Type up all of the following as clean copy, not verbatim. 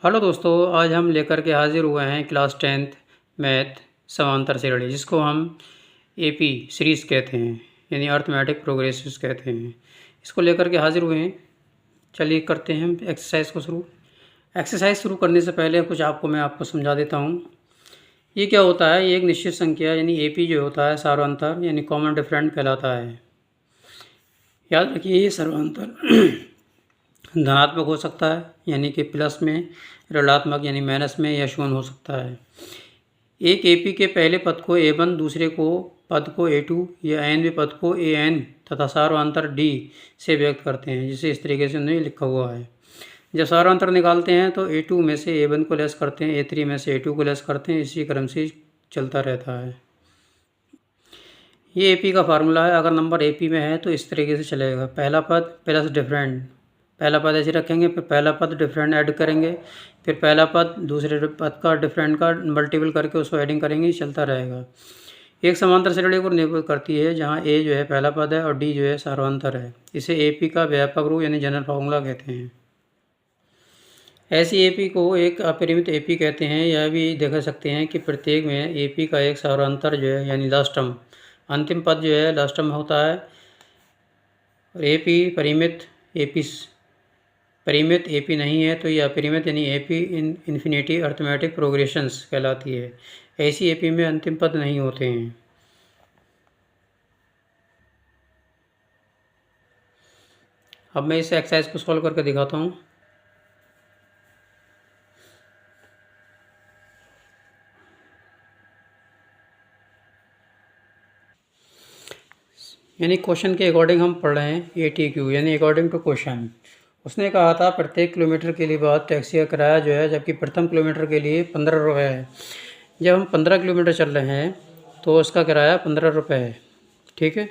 Hello दोस्तों, आज हम लेकर के हाजिर हुए हैं क्लास 10th मैथ समांतर श्रेणी, जिसको हम एपी सीरीज़ कहते हैं, यानी अर्थमेटिक प्रोग्रेसिव्स कहते हैं। इसको लेकर के हाजिर हुए हैं। चलिए करते हैं हम एक्सरसाइज को शुरू। एक्सरसाइज शुरू करने से पहले कुछ मैं आपको समझा देता हूँ। ये क्या होता है, ये एक निश्चित संख्या यानी एपी जो होता है सर्वांतर यानी कॉमन डिफरेंट कहलाता है। याद रखिए, ये सर्वांतर धनात्मक हो सकता है यानी कि प्लस में, ऋणात्मक यानी माइनस में, या शून्य हो सकता है। एक एपी के पहले पद को A1, दूसरे पद को A2 या nवें पद को AN तथा सार्वधातुक D से व्यक्त करते हैं, जिसे इस तरीके से उन्हें लिखा हुआ है। जब सार्वधातुक निकालते हैं तो A2 में से A1 को लेस करते हैं, A3 में से A2 को लेस करते हैं, इसी क्रम से चलता रहता है। ये एपी का फार्मूला है। अगर नंबर एपी में है तो इस तरीके से चलेगा, पहला पद प्लस डिफरेंट, पहला पद ऐसे रखेंगे, फिर पहला पद डिफरेंट ऐड करेंगे, फिर पहला पद दूसरे पद का डिफरेंट का मल्टीपल करके उसको एडिंग करेंगे, चलता रहेगा। एक समांतर श्रेणी को निर्भर करती है जहाँ ए जो है पहला पद है और डी जो है सार्वधातुक है। इसे एपी का व्यापक रूप यानी जनरल फार्मूला कहते हैं। ऐसी एपी को एक अपरिमित एपी कहते हैं। यह भी देख सकते हैं कि प्रत्येक में एपी का एक सार्वधातुक जो है यानी लास्ट टर्म, अंतिम पद जो है लास्ट टर्म होता है। और एपी परिमित एपी नहीं है तो ये अपरिमित यानी एपी इन्फिनिटी अर्थमेटिक प्रोग्रेशंस कहलाती है। ऐसी एपी में अंतिम पद नहीं होते हैं। अब मैं इस एक्सरसाइज को सॉल्व करके दिखाता हूँ। यानी क्वेश्चन के अकॉर्डिंग हम पढ़ रहे हैं ATQ यानी अकॉर्डिंग टू क्वेश्चन। उसने कहा था प्रत्येक किलोमीटर के लिए बाद टैक्सी का किराया जो है, जबकि प्रथम किलोमीटर के लिए 15 रुपये है। जब हम 15 किलोमीटर चल रहे हैं तो उसका किराया 15 रुपये है, ठीक है।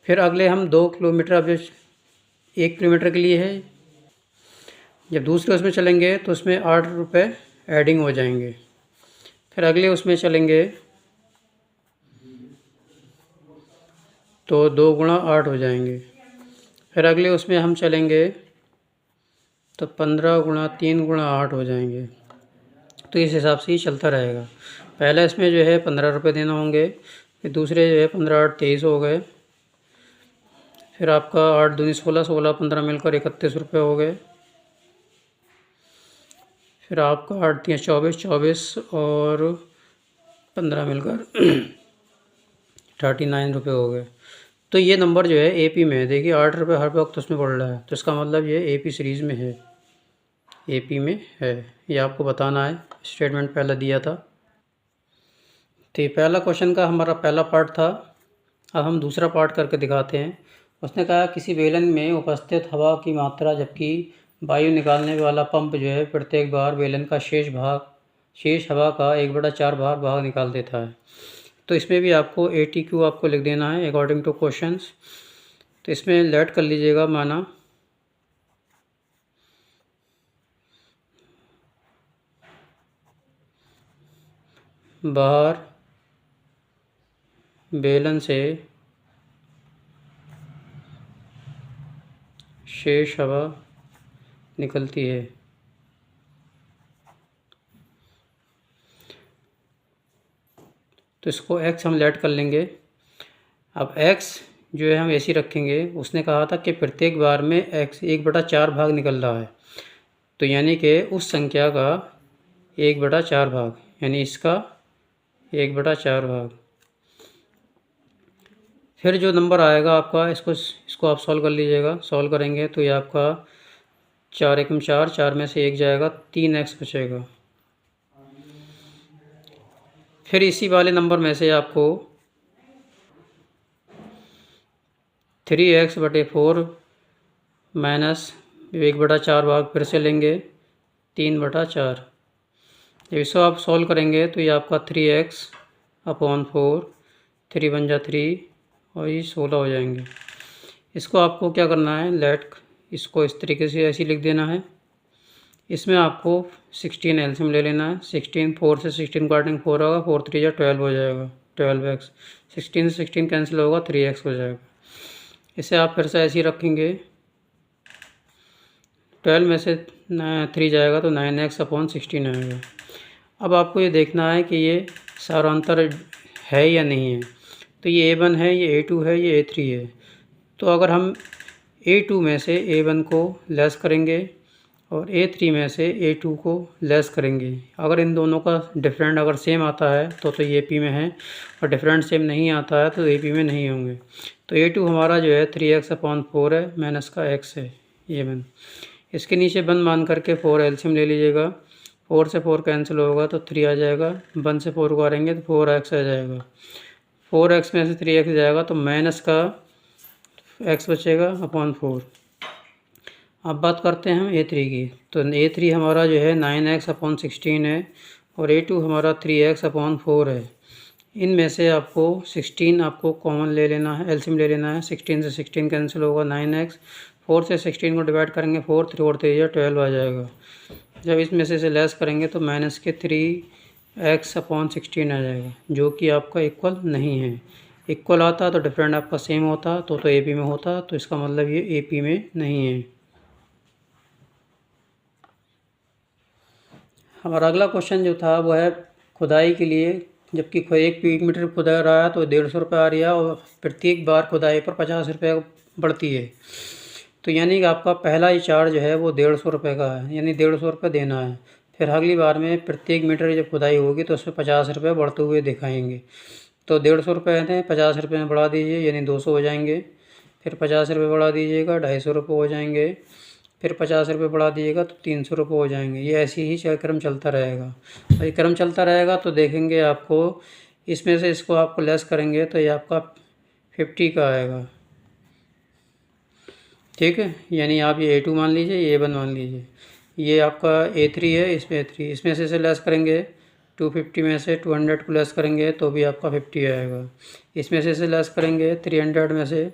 फिर अगले हम 2 किलोमीटर, अब 1 किलोमीटर के लिए है। जब दूसरे उसमें चलेंगे तो उसमें 8 रुपये एडिंग हो जाएंगे। फिर अगले उसमें चलेंगे तो 2 गुणा 8 हो जाएंगे। फिर अगले उसमें हम चलेंगे तो 15 गुणा 3 गुणा 8 हो जाएंगे। तो इस हिसाब से ही चलता रहेगा। पहला इसमें जो है 15 रुपये देना होंगे, फिर दूसरे जो है 15 8 23 हो गए, फिर आपका 8 दूनी 16, 16 15 मिलकर 31 रुपये हो गए। फिर आपका 8 3 24, 24 और 15 मिलकर 39 रुपये हो गए। तो ये नंबर जो है एपी में है। देखिए 8 रुपये हर वक्त उसमें पड़ रहा है, तो इसका मतलब ये एपी सीरीज़ में है, एपी में है। ये आपको बताना है, स्टेटमेंट पहले दिया था। तो ये पहला क्वेश्चन का हमारा पहला पार्ट था। अब हम दूसरा पार्ट करके दिखाते हैं। उसने कहा किसी बेलन में उपस्थित हवा की मात्रा, जबकि वायु निकालने वाला पंप जो है प्रत्येक बार बेलन का शेष हवा का 1/4 भाग निकाल देता है। तो इसमें भी आपको ATQ आपको लिख देना है अकॉर्डिंग टू क्वेश्चंस। तो इसमें लेट कर लीजिएगा, माना बाहर बेलन से शेष हवा निकलती है। तो इसको x हम लेट कर लेंगे। अब x जो है हम ऐसे ही रखेंगे। उसने कहा था कि प्रत्येक बार में x 1/4 भाग निकल रहा है, तो यानी कि उस संख्या का 1/4 भाग, यानी इसका 1/4 भाग। फिर जो नंबर आएगा आपका, इसको आप सॉल्व कर लीजिएगा। सॉल्व करेंगे तो ये आपका 4 एकम 4, 4 में से 1 जाएगा, 3x बचेगा। फिर इसी वाले नंबर में से आपको 3x/4 माइनस 1/4 भाग फिर से लेंगे, 3/4। जब इसको आप सॉल्व करेंगे तो ये आपका 3x/4, 3 बन जा 3 और ये 16 हो जाएंगे। इसको आपको क्या करना है, इसको इस तरीके से ऐसे लिख देना है। इसमें आपको 16 एलसीएम ले लेना है। 16 4 से 16 काटेंगे 4 होगा, 4 3 या 12 हो जाएगा, 12x। 16 से 16 कैंसिल होगा, 3x हो जाएगा। इसे आप फिर से ऐसे ही रखेंगे। 12 में से 3 जाएगा तो 9x/16 आएगा। अब आपको ये देखना है कि ये सारांतर है या नहीं है। तो ये A1 है, ये A2 है, ये A3 है। तो अगर हम A2 में से A1 को लेस करेंगे और A3 में से A2 को लेस करेंगे, अगर इन दोनों का डिफरेंट अगर सेम आता है तो ये AP में है, और डिफरेंट सेम नहीं आता है तो AP में नहीं होंगे। तो A2 हमारा जो है 3x/4 है, माइनस का x है A1। इसके नीचे 1 मान करके 4 एलसीएम ले लीजिएगा। 4 से 4 कैंसिल होगा तो 3 आ जाएगा। 1 से 4 को करेंगे तो 4x आ जाएगा। 4x में से 3x जाएगा तो माइनस का x बचेगा अपॉन 4। अब बात करते हैं हम A3 की। तो A3 हमारा जो है 9x/16 है और A2 हमारा 3x/4 है। इनमें से आपको 16 आपको कॉमन ले लेना है, एलसीएम ले लेना है। 16 से 16 कैंसिल होगा 9x। 4 से 16 को डिवाइड करेंगे 4, 3 और 3 12 आ जाएगा। जब इसमें से लेस करेंगे तो माइनस के 3x/16 आ जाएगा, जो कि आपका इक्वल नहीं है। इक्वल आता तो डिफरेंट आपका सेम होता तो AP में होता, तो इसका मतलब ये AP में नहीं है। हमारा अगला क्वेश्चन जो था वो है खुदाई के लिए। जबकि 1 क्यूबिक मीटर खुदा रहा है तो 150 रुपये आ रही है और प्रत्येक बार खुदाई पर 50 रुपये बढ़ती है। तो यानी कि आपका पहला ही चार्ज है वो 150 रुपये का है, यानी 150 रुपये देना है। फिर अगली बार में प्रत्येक मीटर जब खुदाई होगी तो उसमें 50 रुपये बढ़ते हुए दिखाएंगे। तो 150 रुपये थे, 50 रुपये में बढ़ा दीजिए यानी 200 हो जाएंगे। फिर 50 रुपये बढ़ा दीजिएगा 250 रुपये हो जाएंगे। फिर 50 रुपये बढ़ा दीजिएगा तो 300 रुपये हो जाएंगे। ये ऐसे ही क्रम चलता रहेगा। और ये क्रम चलता रहेगा तो देखेंगे आपको इसमें से इसको आपको लेस करेंगे तो ये आपका 50 का आएगा। ठीक है, यानी आप ये A2 मान लीजिए, ये A1 मान लीजिए। ये आपका A3 है, इसमें A3, इसमें से लेस करेंगे 250 में से 200 को लेस करेंगे तो भी आपका 50 आएगा। इसमें से लेस करेंगे 300 में से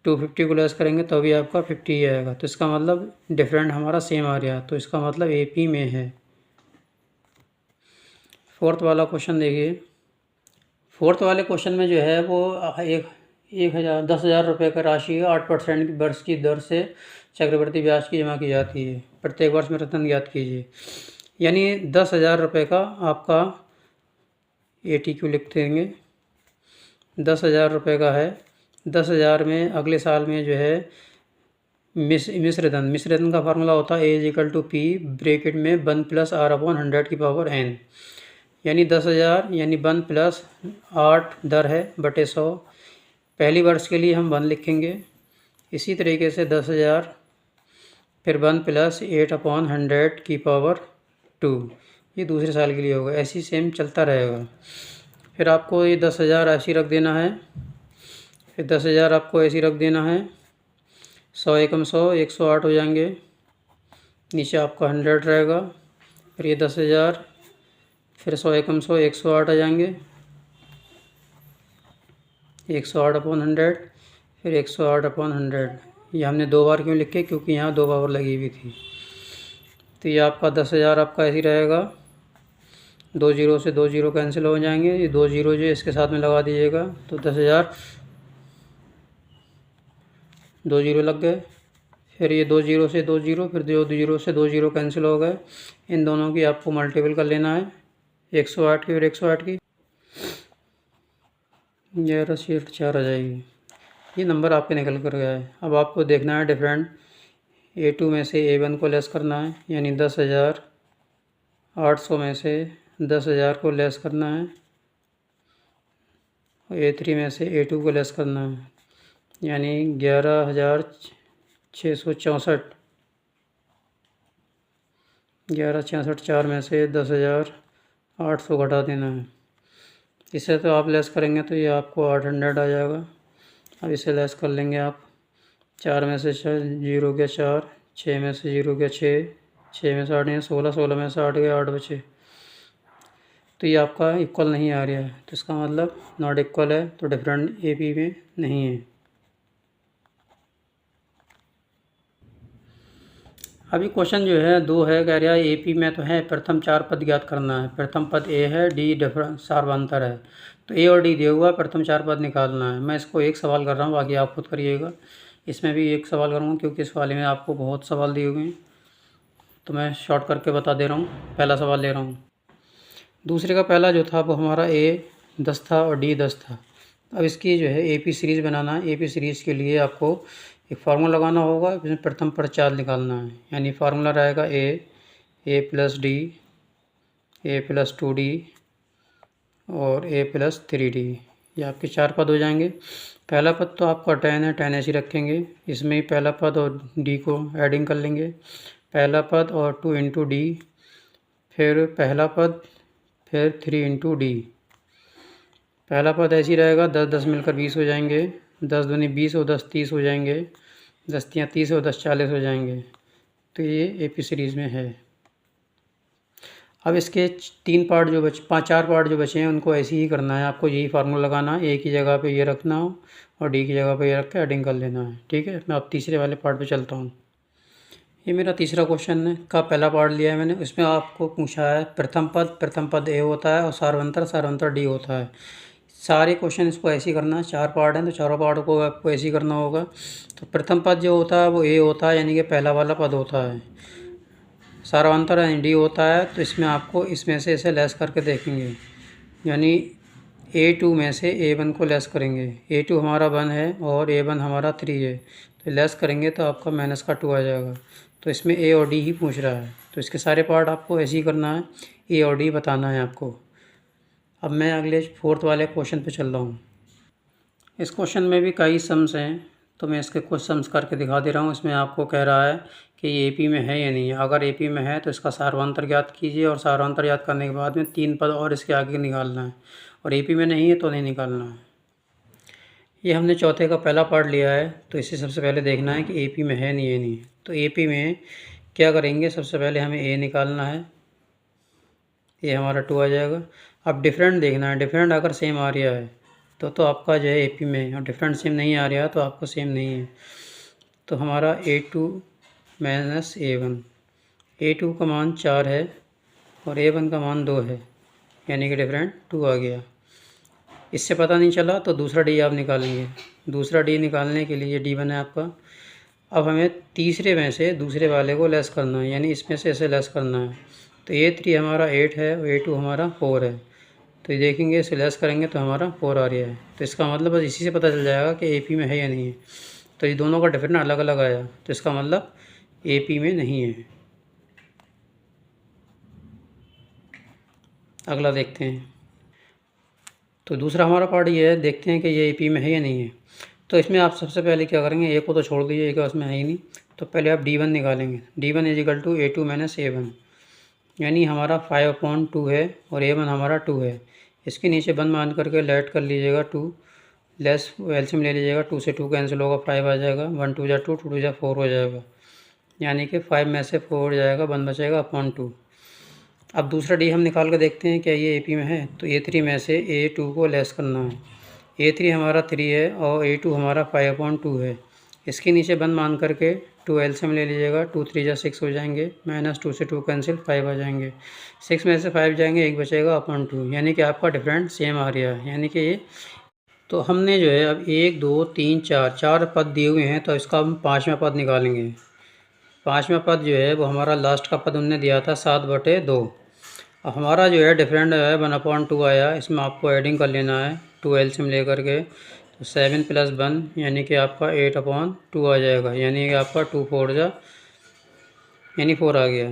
250 को लेस करेंगे तो भी आपका 50 ही आएगा। तो इसका मतलब डिफरेंट हमारा सेम आ रहा है, तो इसका मतलब AP में है। फोर्थ वाला क्वेश्चन देखिए। फोर्थ वाले क्वेश्चन में जो है वो 10,000 रुपये का राशि 8% की वर्ष की दर से चक्रवृद्धि ब्याज की जमा की जाती है। प्रत्येक वर्ष में रिटर्न ज्ञात कीजिए। यानी 10,000 रुपये का आपका ATQ लिख देंगे। 10,000 रुपये का है। 10,000 में अगले साल में जो है मिश्रधन का फार्मूला होता है A=P ब्रैकेट में 1 + R/100 की पावर n। यानी 10,000 यानी 1 + 8 दर है बटे 100। पहली वर्ष के लिए हम 1 लिखेंगे। इसी तरीके से 10,000 फिर 1 + 8/100 की पावर 2, ये दूसरे साल के लिए होगा। ऐसे ही सेम चलता रहेगा। फिर आपको ये 10,000 ऐसी रख देना है। फिर 10,000 आपको ऐसी रख देना है। 100 एकम 100 108 हो जाएंगे। नीचे आपका 100 रहेगा। फिर ये 10,000 फिर 100 एकम 100 108 आ जाएंगे। 108/100 फिर 108/100। ये हमने 2 बार क्यों लिखे, क्योंकि यहाँ 2 पावर लगी हुई थी। तो ये आपका 10,000 आपका ऐसे ही रहेगा। 2 जीरो से 2 जीरो कैंसिल हो जाएंगे। ये 2 जीरो जो इसके साथ में लगा दीजिएगा तो 10,000 2 जीरो लग गए। फिर ये 2 जीरो से 2 जीरो, फिर 2 जीरो से 2 जीरो कैंसिल हो गए। इन दोनों की आपको मल्टीपल कर लेना है 108 की और 108 की। 11 शिफ्ट 4 आ जाएगी। ये नंबर आपके निकल कर गया है। अब आपको देखना है डिफरेंट। A2 में से A1 को लेस करना है, यानी 10,000 800 में से 10,000 को लेस करना है। और A3 में से A2 को लेस करना है, यानी 11,664। 11,664 4 में से 10,800 घटा देना है। इसे तो आप लेस करेंगे तो ये आपको 800 आ जाएगा। अब इसे लेस कर लेंगे आप। 4 में से 0 गया 4, 6 में से 0 गया 6, 6 में से 8 गया 16, 16 में से 8 गया 8 बचे। तो ये आपका इक्वल नहीं आ रहा है, तो इसका मतलब नॉट इक्वल है, तो डिफरेंट AP में नहीं है। अभी क्वेश्चन जो है 2 है, कह रहा है AP में तो है प्रथम 4 पद ज्ञात करना है। प्रथम पद A है, D डिफरेंस सार्वंतर है। तो A और D दिया हुआ, प्रथम 4 पद निकालना है। मैं इसको एक सवाल कर रहा हूँ, बाकी आप खुद करिएगा। इसमें भी एक सवाल करूँगा क्योंकि इस वाले में आपको बहुत सवाल दिए हुए हैं, तो मैं शॉर्ट करके बता दे रहा हूँ। पहला सवाल ले रहा हूँ। दूसरे का पहला जो था वो हमारा ए 10 था और डी 10 था। अब इसकी जो है AP सीरीज़ बनाना है। AP सीरीज़ के लिए आपको एक फार्मूला लगाना होगा, इसमें प्रथम पर चार्ज निकालना है। यानी फार्मूला रहेगा A plus D, A plus 2D और A प्लस 3D। ये आपके 4 पद हो जाएंगे। पहला पद तो आपका 10 है, 10 ऐसे ही रखेंगे। इसमें ही पहला पद और D को एडिंग कर लेंगे। पहला पद और 2 इंटू डी, फिर पहला पद, फिर 3 इंटू डी। पहला पद ऐसे ही रहेगा, 10 10 मिलकर 20 हो जाएंगे। 10 दूनी 20 और 10 30 हो जाएंगे। 10 तियाँ 30 और 10 40 हो जाएंगे। तो ये AP सीरीज़ में है। अब इसके 3 पार्ट जो बचे, 4 पार्ट जो बचे हैं उनको ऐसे ही करना है। आपको यही फार्मूला लगाना है, A की जगह पे ये रखना हो और D की जगह पे ये रख के एडिंग कर लेना है। ठीक है, मैं अब तीसरे वाले पार्ट पे चलता हूँ। ये मेरा तीसरा क्वेश्चन है का पहला पार्ट लिया है मैंने। इसमें आपको पूछा है प्रथम पद A होता है और सारवंतर D होता है। सारे क्वेश्चन इसको ऐसे ही करना है। 4 पार्ट हैं तो चारों पार्ट को आपको ऐसे ही करना होगा। तो प्रथम पद जो होता है वो A होता है, यानी कि पहला वाला पद होता है। सारवंतर D होता है, तो इसमें आपको इसमें से इसे लेस करके देखेंगे, यानी A2 में से A1 को लेस करेंगे। A2 हमारा 1 है और A1 हमारा 3 है, तो लेस करेंगे तो आपका माइनस का 2 आ जाएगा। तो इसमें A और D ही पूछ रहा है, तो इसके सारे पार्ट आपको ऐसे ही करना है, A और D बताना है आपको। अब मैं अगले 4th वाले क्वेश्चन पे चल रहा हूँ। इस क्वेश्चन में भी कई सम्स हैं, तो मैं इसके कुछ सम्स करके दिखा दे रहा हूँ। इसमें आपको कह रहा है कि ये AP में है या नहीं है। अगर AP में है तो इसका सारवंतर ज्ञात कीजिए, और सारवंतर ज्ञात करने के बाद में 3 पद और इसके आगे निकालना है, और AP में नहीं है तो नहीं निकालना है। ये हमने चौथे का पहला पार्ट लिया है, तो इसे सबसे पहले देखना है कि AP में है नहीं है नहीं। तो AP में क्या करेंगे, सबसे पहले हमें A निकालना है। ये हमारा 2 आ जाएगा। अब डिफरेंट देखना है, डिफरेंट अगर सेम आ रहा है तो आपका जो है AP में है, और डिफरेंट सेम नहीं आ रहा तो आपको सेम नहीं है। तो हमारा A2 माइनस A1, A2 का मान 4 है और A1 का मान 2 है, यानी कि डिफरेंट 2 आ गया। इससे पता नहीं चला तो दूसरा D आप निकालेंगे। दूसरा D निकालने के लिए D बना है आपका। अब हमें तीसरे में से दूसरे वाले को लेस करना है, यानी इसमें से इसे लेस करना है। तो A3 हमारा 8 है और A2 हमारा 4 है, तो ये देखेंगे इसे लेस करेंगे तो हमारा 4 आ रहा है। तो इसका मतलब बस इसी से पता चल जाएगा कि AP में है या नहीं है। तो ये दोनों का डिफरेंट अलग अलग आया, तो इसका मतलब AP में नहीं है। अगला देखते हैं। तो दूसरा हमारा पार्ट ये है, देखते हैं कि ये AP में है या नहीं है। तो इसमें आप सबसे पहले क्या करेंगे, A को तो छोड़ दीजिए, A का उसमें है ही नहीं। तो पहले आप D1 निकालेंगे। D1 is equal to A2 minus A1, यानी हमारा 5/2 है और A1 हमारा 2 है। इसके नीचे बंद मान करके लेट कर लीजिएगा 2, लेस एलसीएम ले लीजिएगा। 2 से 2 कैंसिल होगा, 5 आ जाएगा। 1 2 जा 2, 2 2 जा 4 हो जाएगा, यानी कि 5 में से 4 हो जाएगा, 1 बचेगा अपॉन 2। अब दूसरा D हम निकाल कर देखते हैं क्या ये AP में है। तो A3 में से A2 को लेस करना है। A3 हमारा 3 है और A2 हमारा 5/2 है। इसके नीचे बंद मान करके 2 एलसीएम ले लीजिएगा। 2 3 जा 6 हो जाएंगे, माइनस 2 से 2 कैंसिल, 5 आ जाएंगे। 6 में से 5 जाएंगे, 1 बचेगा अपॉन 2, यानी कि आपका डिफरेंट सेम आ रहा है, यानी कि ये। तो हमने जो है अब 1 2 3 4 पद दिए हुए हैं, तो इसका हम 5वां पद निकालेंगे। 5वां पद जो है वो हमारा लास्ट का पद उनने दिया था 7/2। अब हमारा जो है डिफरेंट है 1/2 आया, इसमें आपको एडिंग कर लेना है 2 एलसीएम ले करके। तो 7 + 1 यानी कि आपका 8/2 आ जाएगा, यानी कि आपका 2 4 जा यानी 4 आ गया।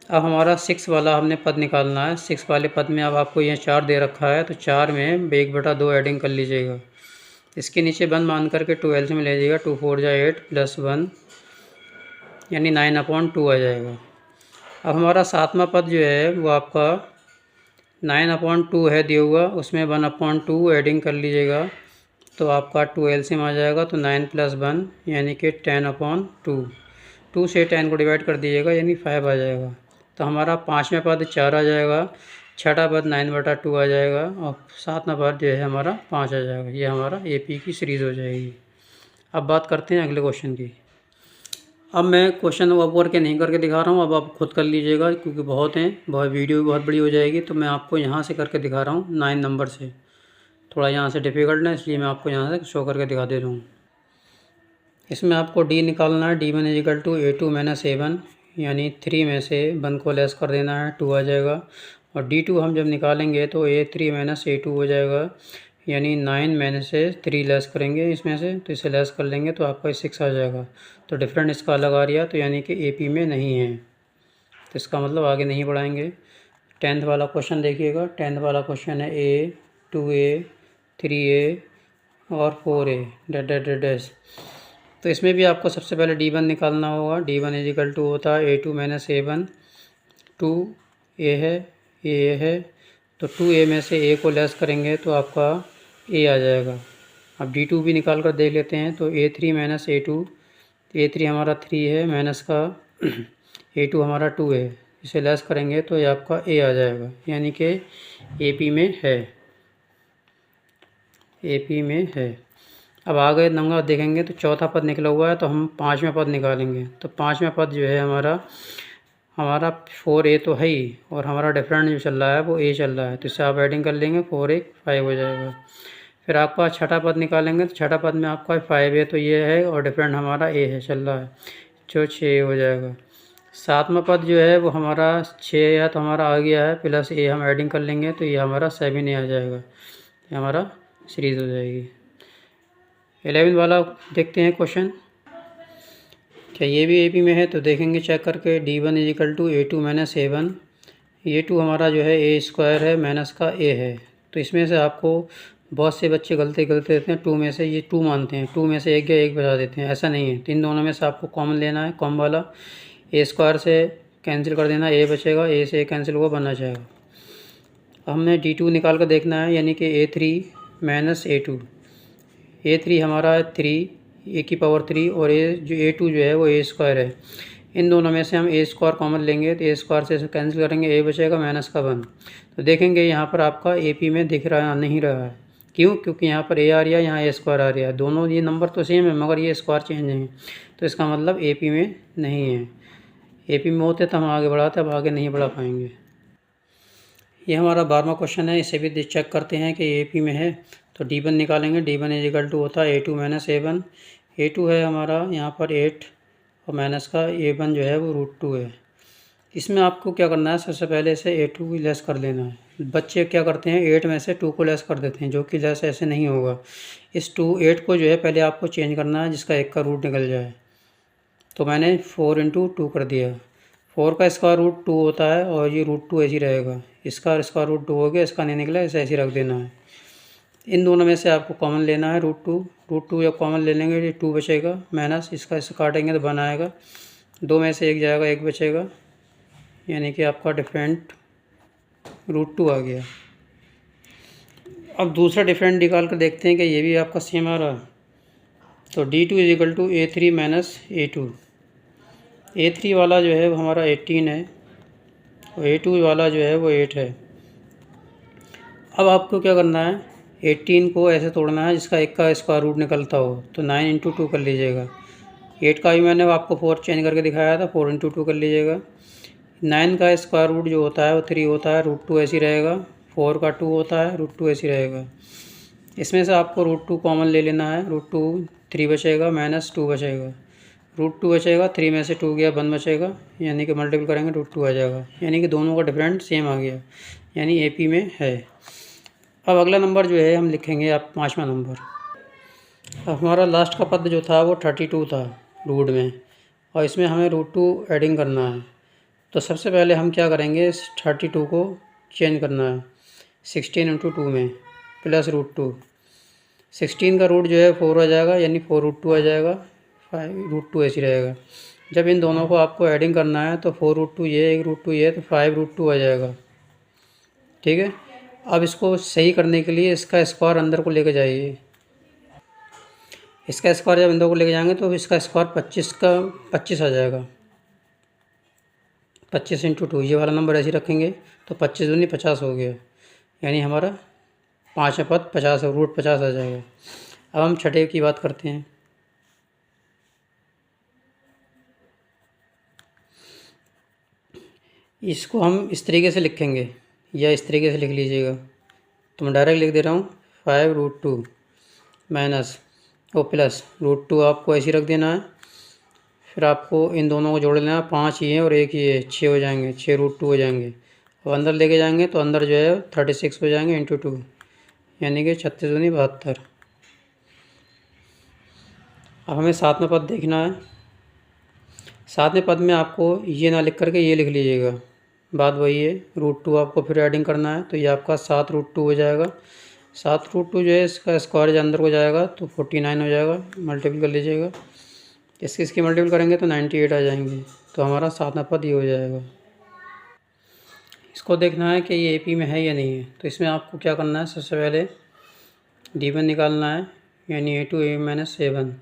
अब हमारा 6 वाला हमने पद निकालना है। 6 वाले पद में अब आपको यह 4 दे रखा है, तो 4 में 1/2 एडिंग कर लीजिएगा। इसके नीचे बंद मान करके 2 एलसीएम ले लीजिएगा। 2 4 जा 8 + 1 यानी 9/2 आ जाएगा। अब हमारा 7वां पद जो है वो आपका 9/2 है दिया हुआ, उसमें 1/2 एडिंग कर लीजिएगा, तो आपका 2 एलसीएम आ जाएगा। तो 9 + 1 यानी कि 10/2। 2 से 10 को डिवाइड कर दीजिएगा, यानी 5 आ जाएगा। तो हमारा 5वां पद 4 आ जाएगा, 6वां पद 9/2 आ जाएगा, और 7वां पद जो है हमारा 5 आ जाएगा। ये हमारा AP की सीरीज़ हो जाएगी। अब बात करते हैं अगले क्वेश्चन की। अब मैं क्वेश्चन अब करके नहीं करके दिखा रहा हूँ, अब आप खुद कर लीजिएगा, क्योंकि बहुत हैं, बहुत वीडियो भी बहुत बड़ी हो जाएगी। तो मैं आपको यहाँ से करके दिखा रहा हूँ 9 नंबर से। थोड़ा यहाँ से डिफ़िकल्ट है, इसलिए मैं आपको यहाँ से शो करके दिखा दे रहा हूँ। इसमें आपको डी निकालना है। D1 is equal to A2 minus A1, यानी 3 में से 1 को लेस कर देना है, 2 आ जाएगा। और D2 हम जब निकालेंगे तो A3 माइनस A2 हो जाएगा, यानी 9 में से 3 लेस करेंगे इसमें से, तो इसे लेस कर लेंगे तो आपका 6 आ जाएगा। तो डिफरेंट इसका अलग आ रहा, तो यानी कि AP में नहीं है, तो इसका मतलब आगे नहीं बढ़ाएंगे। 10th वाला क्वेश्चन देखिएगा। 10th वाला क्वेश्चन है A, 2A, 3A और 4A डैश। तो इसमें भी आपको सबसे पहले D1 निकालना होगा। D1 इजिकल टू होता है A2 माइनस A1, 2A है, A है, तो 2A में से A को लेस करेंगे तो आपका A आ जाएगा। अब D2 भी निकाल कर देख लेते हैं। तो A3 माइनस A2, A3 हमारा 3 है, माइनस का A2 हमारा 2 है, इसे लेस करेंगे तो ये आपका A आ जाएगा, यानी कि AP में है, AP में है। अब आगे नंबर देखेंगे तो चौथा पद निकला हुआ है, तो हम 5वां पद निकालेंगे। तो 5वां पद जो है हमारा 4A तो है ही, और हमारा डिफरेंट जो चल रहा है वो A चल रहा है, तो इससे आप एडिंग कर लेंगे, 4 1 5 हो जाएगा। फिर आपका छठा पद निकालेंगे, तो छठा पद में आपका 5A तो ये है, और डिफरेंट हमारा A है चल रहा है, जो 6 हो जाएगा। 7वां पद जो है वो हमारा 6 है, तो हमारा आ गया है, प्लस A हम एडिंग कर लेंगे तो ये हमारा 7A आ जाएगा, ये हमारा सीरीज़ हो जाएगी। 11 वाला देखते हैं क्वेश्चन, क्या ये भी AP में है? तो देखेंगे चेक करके। D1 is equal to A2 minus A1, A2 हमारा जो है A स्क्वायर है, माइनस का A है। तो इसमें से आपको बहुत से बच्चे गलती देते हैं, 2 में से ये 2 मानते हैं, 2 में से एक या एक बचा देते हैं, ऐसा नहीं है। तो इन दोनों में से आपको कॉमन लेना है, कॉमन वाला A स्क्वायर से कैंसिल कर देना, A बचेगा, A से A कैंसिल हुआ, बनना जाएगा। हमने D2 निकाल कर देखना है, यानी कि A3 माइनस A2, A3 हमारा 3, A की पावर 3, और A2 जो है वो A स्क्वायर है। इन दोनों में से हम A स्क्वायर कॉमन लेंगे, तो A स्क्वायर से कैंसिल करेंगे, A बचेगा, माइनस का 1। तो देखेंगे यहाँ पर आपका AP में दिख रहा नहीं रहा है, क्यों? क्योंकि यहाँ पर A आ रहा है, यहाँ A स्क्वायर आ रहा है, दोनों ये नंबर तो सेम है, मगर ये स्क्वायर चेंज है, तो इसका मतलब AP में नहीं है। AP में होते तो हम आगे बढ़ाते, अब आगे नहीं बढ़ा पाएंगे। ये हमारा 12वां क्वेश्चन है, इसे भी चेक करते हैं कि AP में है। तो D1 निकालेंगे। D1 इजिकल टू होता है A2 माइनस A1, A2 है हमारा यहाँ पर 8, और माइनस का A1 जो है वो √2 है। इसमें आपको क्या करना है, सबसे पहले से A2 की लेस कर लेना है। बच्चे क्या करते हैं, 8 में से 2 को लेस कर देते हैं, जो कि लेस ऐसे नहीं होगा। इस 8 को जो है पहले आपको चेंज करना है, जिसका 1 का रूट निकल जाए। तो मैंने 4 × 2 कर दिया। 4 का स्क्वायर रूट 2 होता है, और ये √2 ऐसे ही रहेगा, इसका स्क्वायर रूट 2 हो गया, इसका नहीं निकला, इसे ऐसे ही रख देना है। इन दोनों में से आपको कॉमन लेना है, √2 जब कॉमन ले लेंगे ये 2 बचेगा, माइनस इसका इससे काटेंगे तो 1 आएगा, 2 में से 1 जाएगा, 1 बचेगा, यानी कि आपका डिफरेंट √2 आ गया। अब दूसरा डिफरेंट निकाल कर देखते हैं कि ये भी आपका सेम आ रहा। तो D2 is equal to A3 minus A2, A3 वाला जो है वो हमारा 18 है, और A2 वाला जो है वो 8 है। अब आपको क्या करना है, 18 को ऐसे तोड़ना है जिसका 1 का स्क्वायर रूट निकलता हो, तो 9 × 2 कर लीजिएगा। 8 का भी मैंने आपको 4 चेंज करके दिखाया था, 4 × 2 कर लीजिएगा। 9 का स्क्वायर रूट जो होता है वो 3 होता है, √2 ऐसे ही रहेगा। 4 का 2 होता है, √2 ऐसे ही रहेगा। इसमें से आपको √2 कॉमन ले लेना है, √2 3 बचेगा, माइनस 2 बचेगा, √2 बचेगा, 3 में से 2 गया, 1 बचेगा, यानी कि मल्टीपल करेंगे √2 आ जाएगा, यानी कि दोनों का डिफरेंट सेम आ गया, यानी AP में है। अब अगला नंबर जो है हम लिखेंगे आप 5वां नंबर। अब हमारा लास्ट का पद जो था वो 32 था रूट में, और इसमें हमें √2 एडिंग करना है। तो सबसे पहले हम क्या करेंगे, इस 32 को चेंज करना है 16 × 2 में, प्लस √2। 16 का रूट जो है 4 आ जाएगा, यानी 4 √2 आ जाएगा, 5 √2 ऐसे रहेगा। जब इन दोनों को आपको एडिंग करना है तो 4 √2 ये, 1 √2 ये, तो 5 √2 आ जाएगा, ठीक है। अब इसको सही करने के लिए इसका स्क्वायर अंदर को लेके जाइए। इसका स्क्वायर जब अंदर को लेके जाएंगे तो इसका स्क्वायर 25 का 25 आ जाएगा, 25 × 2, ये वाला नंबर ऐसे रखेंगे तो 25 दूनी 50 हो गया, यानी हमारा 5वां पद 50 √50 आ जाएगा। अब हम छठे की बात करते हैं। इसको हम इस तरीके से लिखेंगे, या इस तरीके से लिख लीजिएगा, तो मैं डायरेक्ट लिख दे रहा हूँ 5 √2 माइनस और प्लस √2 आपको ऐसे ही रख देना है। फिर आपको इन दोनों को जोड़ लेना है, 5 ये और 1 ये 6 हो जाएंगे, 6 √2 हो जाएंगे। और अंदर लेके जाएंगे तो अंदर जो है 36 हो जाएंगे इंटू 2, यानी कि 36 दूनी 72। अब हमें सातवें पद देखना है। सातवें पद में आपको ये ना लिख करके ये लिख लीजिएगा, बात वही है। √2 आपको फिर एडिंग करना है, तो ये आपका 7 √2 हो जाएगा। 7 √2 जो है इसका स्क्वायर जो अंदर को जाएगा तो 49 हो जाएगा, मल्टीपल कर लीजिएगा। इसकी मल्टीपल करेंगे तो 98 आ जाएंगे, तो हमारा सातवां पद ये हो जाएगा। इसको देखना है कि ये एपी में है या नहीं है। तो इसमें आपको क्या करना है, सबसे पहले D1 निकालना है, यानी A2 A-7।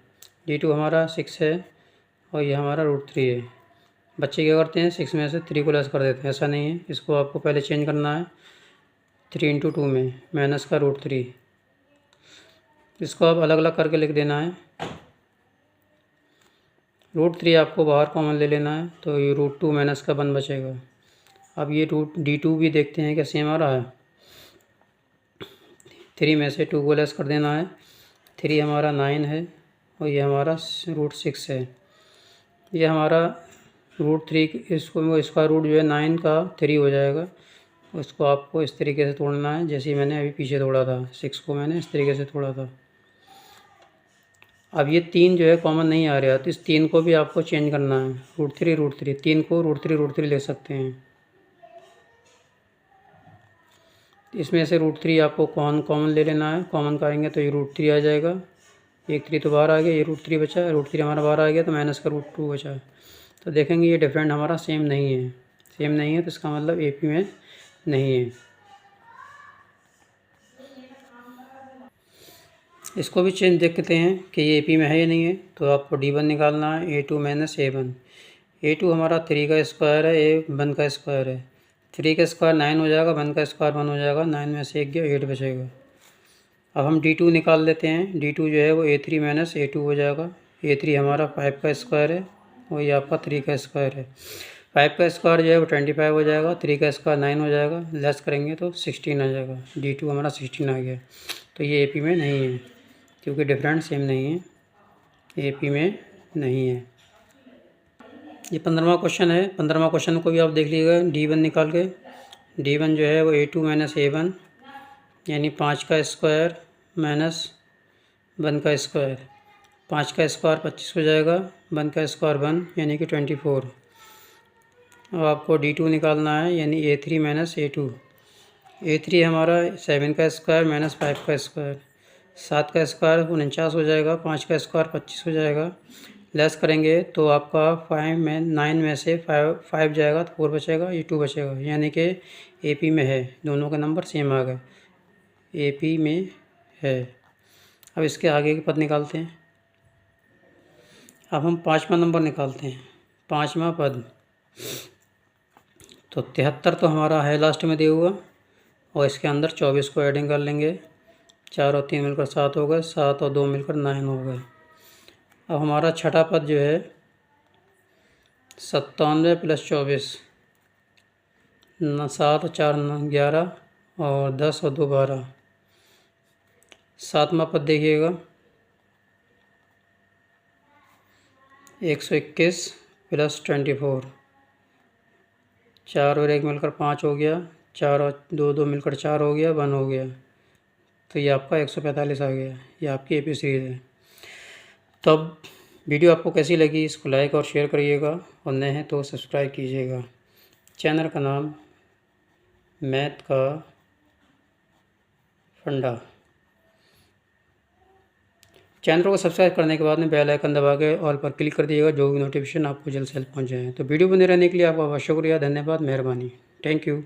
D2 हमारा 6 है और ये हमारा √3 है। बच्चे क्या करते हैं, 6 में से 3 को लेस कर देते हैं, ऐसा नहीं है। इसको आपको पहले चेंज करना है 3 × 2 में माइनस का √3। इसको आप अलग अलग करके लिख देना है। √3 आपको बाहर कॉमन ले लेना है, तो ये √2 माइनस का 1 बचेगा। अब ये D2 भी देखते हैं क्या सेम आ रहा है। 3 में से 2 को लेस कर देना है। 3 हमारा 9 है और ये हमारा √6 है। ये हमारा √3 इसका रूट जो है 9 का 3 हो जाएगा। उसको आपको इस तरीके से तोड़ना है, जैसे मैंने अभी पीछे तोड़ा था। 6 को मैंने इस तरीके से तोड़ा था। अब ये 3 जो है कॉमन नहीं आ रहा, तो इस 3 को भी आपको चेंज करना है। √3 3 को √3 ले सकते हैं। इसमें से √3 आपको कॉमन ले लेना है। कॉमन करेंगे तो ये √3 आ जाएगा। 1 3 तो बाहर आ गया, ये √3 बचा। √3 हमारा बाहर आ गया तो माइनस का √2 बचा। तो देखेंगे ये डिफरेंट हमारा सेम नहीं है। सेम नहीं है तो इसका मतलब एपी में नहीं है। इसको भी चेंज देखते हैं कि ये एपी में है या नहीं है। तो आपको D1 निकालना है, A2 - A1। A2 हमारा 3 का स्क्वायर है, A1 का स्क्वायर है। 3 का स्क्वायर 9 हो जाएगा, 1 का स्क्वायर 1 हो जाएगा। 9 में से 1 गया, 8 बचेगा। अब हम D2 निकाल लेते हैं। D2 जो है वो A3 - A2 हो जाएगा। A3 हमारा 5 का स्क्वायर है और ये आपका 3 का स्क्वायर है। 5 का स्क्वायर जो है वो 25 हो जाएगा। 3 का स्क्वायर 9 हो जाएगा, लेस करेंगे तो 16 आ जाएगा। D2 हमारा 16 आ गया। तो ये एपी में नहीं है, क्योंकि डिफरेंट सेम नहीं है, एपी में नहीं है। ये 15वां क्वेश्चन है। 15वां क्वेश्चन को भी आप देख लीजिएगा D1 निकाल के। D1 जो है वो A2 - A1, यानी 5 का स्क्वायर माइनस 1 का स्क्वायर। 5 का स्क्वायर 25 हो जाएगा, 1 का स्क्वायर 1, यानी कि 24। अब आपको D2 निकालना है, यानी A3 - A2। A3 हमारा 7 का स्क्वायर माइनस 5 का स्क्वायर। 7 का स्क्वायर 49 हो जाएगा, 5 का स्क्वायर 25 हो जाएगा। लेस करेंगे तो आपका 9 में से 5 जाएगा तो 4 बचेगा, ये 2 बचेगा, यानी कि एपी में है। दोनों के नंबर सेम आ गए, एपी में है। अब इसके आगे के पद निकालते हैं। अब हम 5वां नंबर निकालते हैं। 5वां पद तो 73 तो हमारा है लास्ट में दिया हुआ, और इसके अंदर 24 को एडिंग कर लेंगे। 4 और 3 मिलकर 7 हो गए, 7 और 2 मिलकर 9 हो गए। अब हमारा छठा पद जो है 97 + 24, 7 और 4 11 और 10 और 2 12। 7वां पद देखिएगा 121 + 24, 4 और 1 मिलकर 5 हो गया, 4 और 2 मिलकर 4 हो गया, 1 हो गया। तो ये आपका 145 आ गया। ये आपकी एपी सीरीज़ है। तब वीडियो आपको कैसी लगी, इसको लाइक और शेयर करिएगा, और नए हैं तो सब्सक्राइब कीजिएगा। चैनल का नाम मैथ का फंडा। चैनल को सब्सक्राइब करने के बाद में बेल आइकन दबा के ऑल पर क्लिक कर दीजिएगा, जो भी नोटिफिकेशन आपको जल्द से जल्द पहुँच जाए। तो वीडियो बने रहने के लिए आपका बहुत शुक्रिया, धन्यवाद, मेहरबानी, थैंक यू।